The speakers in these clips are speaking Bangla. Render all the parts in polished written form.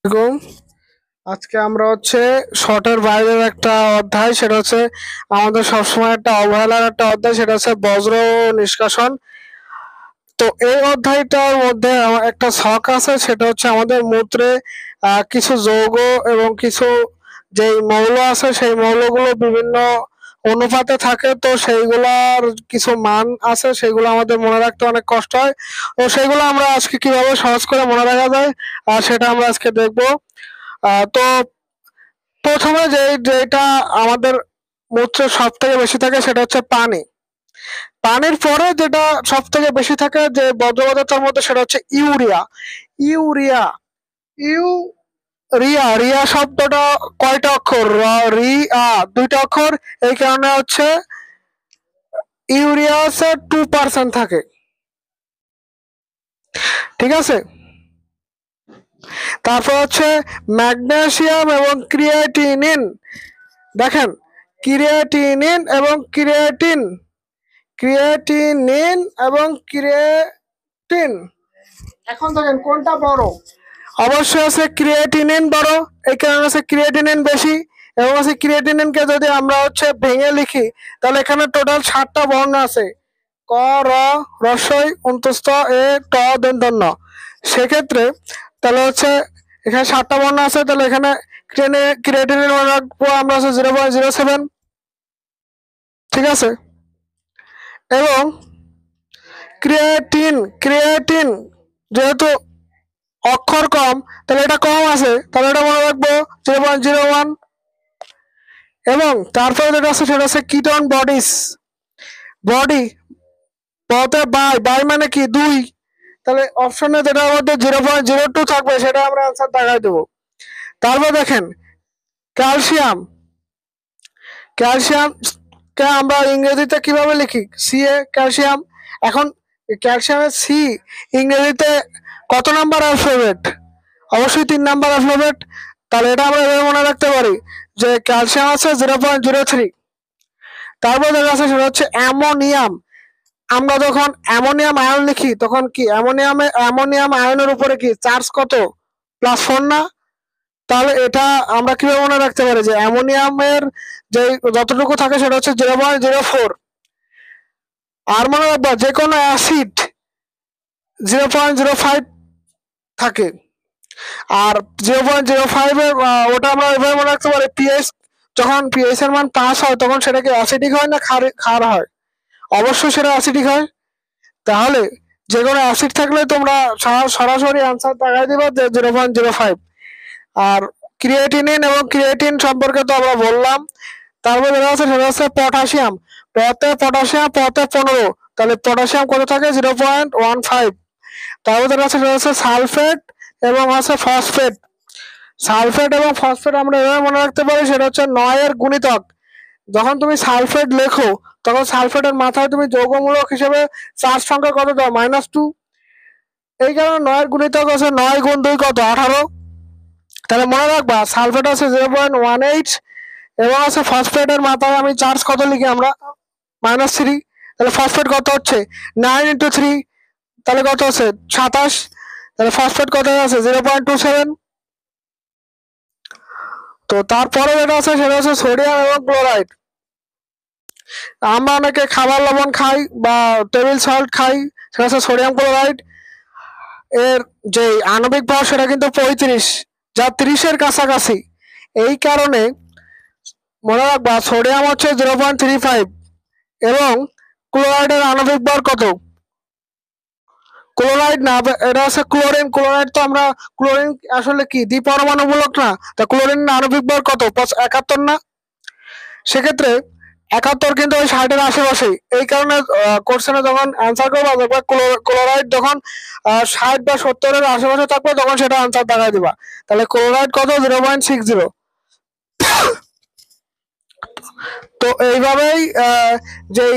আসসালামু আজকে আমরা শর্টের বাইরের একটা অধ্যায়, সেটা আমাদের সবসময় একটা অবহেলার একটা অধ্যায়, সেটা বজ্র নিষ্কাশন। তো এই অধ্যায়টার মধ্যে আমার একটা ছক আছে, সেটা আমাদের মূত্রে কিছু যৌগ এবং কিছু যেই মৌল আছে সেই মৌলগুলো বিভিন্ন অনুপাতে থাকে। তো সেইগুলার কিছু মান আছে, সেগুলো আমাদের মনে রাখতে অনেক কষ্ট হয়। তো সেইগুলো আমরা আজকে কিভাবে সহজ করে মনে রাখা যায় সেটা আমরা আজকে দেখবো। তো প্রথমে যেটা আমাদের মূত্রে সব থেকে বেশি থাকে সেটা পানি। পানির পরে যেটা সব থেকে বেশি থাকে যে বজ্র পদার্থের মধ্যে, সেটা ইউরিয়া। ইউরিয়া ইউ রিয়া রিয়া শব্দটা কয়টা অক্ষর? রি আ দুইটা অক্ষর। এই কারণে ইউরিয়া 2% থাকে। ঠিক আছে। তারপর ম্যাগনেসিয়াম এবং ক্রিয়েটিনিন। দেখেন, ক্রিয়েটিনিন এবং ক্রিয়েটিন ক্রিয়েটিনিন এবং ক্রিয়েটিন, এখন দেখেন কোনটা বড়? অবশ্যই ক্রিয়েটিনিন বড়। এই কারণে ক্রিয়েটিনিন বেশি। এবং ক্রিয়েটিনিনকে যদি আমরা ভেঙে লিখি, তাহলে এখানে টোটাল 7টা বর্ণ আছে। ক, র, রস্বই, অন্তস্থ, এ, ট, দন্তন্য। সেক্ষেত্রে তাহলে এখানে 7টা বর্ণ আছে, তাহলে এখানে ক্রিয়েটিনিন মনে রাখবো আমরা 0.07। ঠিক আছে। এবং ক্রিয়েটিন ক্রিয়েটিন যেহেতু অক্ষর কম, তাহলে এটা কম আছে, তাহলে এটা মনে রাখবো 0.01। এবং তারপরে যেটা আছে সেটা কিটোন বডিস। বডি বলতে বাই বাই মানে কি 2, তাহলে অপশনে যেটার মধ্যে 0.02 থাকবে সেটা আমরা অ্যান্সার দেখাই দেবো। তারপর দেখেন ক্যালসিয়াম। ক্যালসিয়াম কে আমরা ইংরেজিতে কিভাবে লিখি? CA calcium. এখন ক্যালসিয়ামের সি ইংরেজিতে কত নাম্বার অ্যালফাবেট? অবশ্যই 3 নাম্বার অ্যালফাবেট। তাহলে এটা আমরা এভাবে মনে রাখতে পারি যে ক্যালসিয়াম আছে 0.03। তারপর দেখা আছে সেটা অ্যামোনিয়াম। আমরা যখন অ্যামোনিয়াম আয়ন লিখি তখন কি অ্যামোনিয়াম আয়নের উপরে কি চার্জ কত? +4 না? তাহলে এটা আমরা কিভাবে মনে রাখতে পারি যে অ্যামোনিয়ামের যে যতটুকু থাকে সেটা 0.04। আর মনে রাখবা যে কোনো অ্যাসিড 0.05 থাকে। আর 0.05 ওটা আমরা এভাবে মনে রাখতে পারি, পিএইচ যখন পিএইচ এর মান 5 হয় তখন সেটা কি অ্যাসিডিক হয় না ক্ষার হয়? অবশ্যই সেটা অ্যাসিডিক হয়। তাহলে যে কোনো অ্যাসিড থাকলে তোমরা সরাসরি অ্যান্সার দেখাই দিবা যে 0.05। আর ক্রিয়েটিনিন এবং ক্রিয়েটিন সম্পর্কে তো আমরা বললাম। তারপরে যেটা আছে সেটা পটাশিয়াম। পটাশিয়াম 15। তাহলে পটাশিয়াম কত থাকে? 0.15। তারপর যেটা আছে সেটা সালফেট এবং ফসফেট। সালফেট এবং ফসফেট আমরা এভাবে মনে রাখতে পারি, সেটা 9 এর গুণিতক। যখন তুমি সালফেট লেখো তখন সালফেটের মাথায় তুমি যৌগমূলক হিসেবে চার সংখ্যা কত দাও? -2। এই কারণে 9 এর গুণিতক 9 গুণ 2 কত? 18। তাহলে মনে রাখবা সালফেট 0.18 এবং ফসফেটের মাথায় আমি চার্জ কত লিখি আমরা? -3। তাহলে ফসফেট কত হচ্ছে? 9 × 3, তাহলে কত হচ্ছে? 27। তাহলে ফসফেট কত আছে? 0.27। তো তারপরে যেটা আছে সেটা সোডিয়াম এবং ক্লোরাইড। আমরা অনেকে খাবার লবণ খাই বা টেবিল সল্ট খাই, সেটা সোডিয়াম ক্লোরাইড। এর যে আণবিক ভর সেটা কিন্তু 35, যা 30-এর কাছাকাছি। এই কারণে মনে রাখবা সোডিয়াম 0.35 এবং ক্লোরাইডের আণবিক ভর কত? ক্লোরাইড না, এটা ক্লোরিন। ক্লোরাইড তো আমরা ক্লোরিন আসলে কি দ্বিপরমাণুমূলক না? তা ক্লোরিনের আণবিক ভর কত? 71 না? সেক্ষেত্রে 71 কিন্তু ওই 60-এর আশেপাশেই। এই কারণে কোশ্চেনে যখন অ্যান্সার করবা দেখবা ক্লোরাইড যখন 60 বা 70-এর আশেপাশে থাকবে তখন সেটা অ্যান্সার দেখাই দিবা। তাহলে ক্লোরাইড কত? 0.60। তো এইভাবেই যেই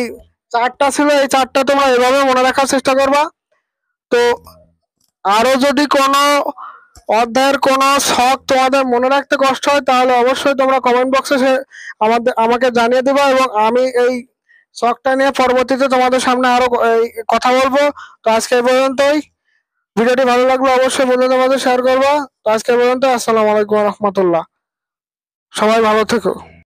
চারটা ছিল এই চারটা তোমরা এভাবে মনে রাখার চেষ্টা করবা। তো আরো যদি কোনো অধ্যায়ের কোনো ছক তোমাদের মনে রাখতে কষ্ট হয় তাহলে অবশ্যই তোমরা কমেন্ট বক্সে আমাকে জানিয়ে দিবা, এবং আমি এই ছকটা নিয়ে পরবর্তীতে তোমাদের সামনে আরো কথা বলবো। তো আজকে এই পর্যন্তই। ভিডিওটি ভালো লাগলে অবশ্যই বন্ধুদের মাঝে শেয়ার করবা। তো আজকে পর্যন্ত, আসসালামু আলাইকুম রহমতুল্লাহ। সবাই ভালো থেকো।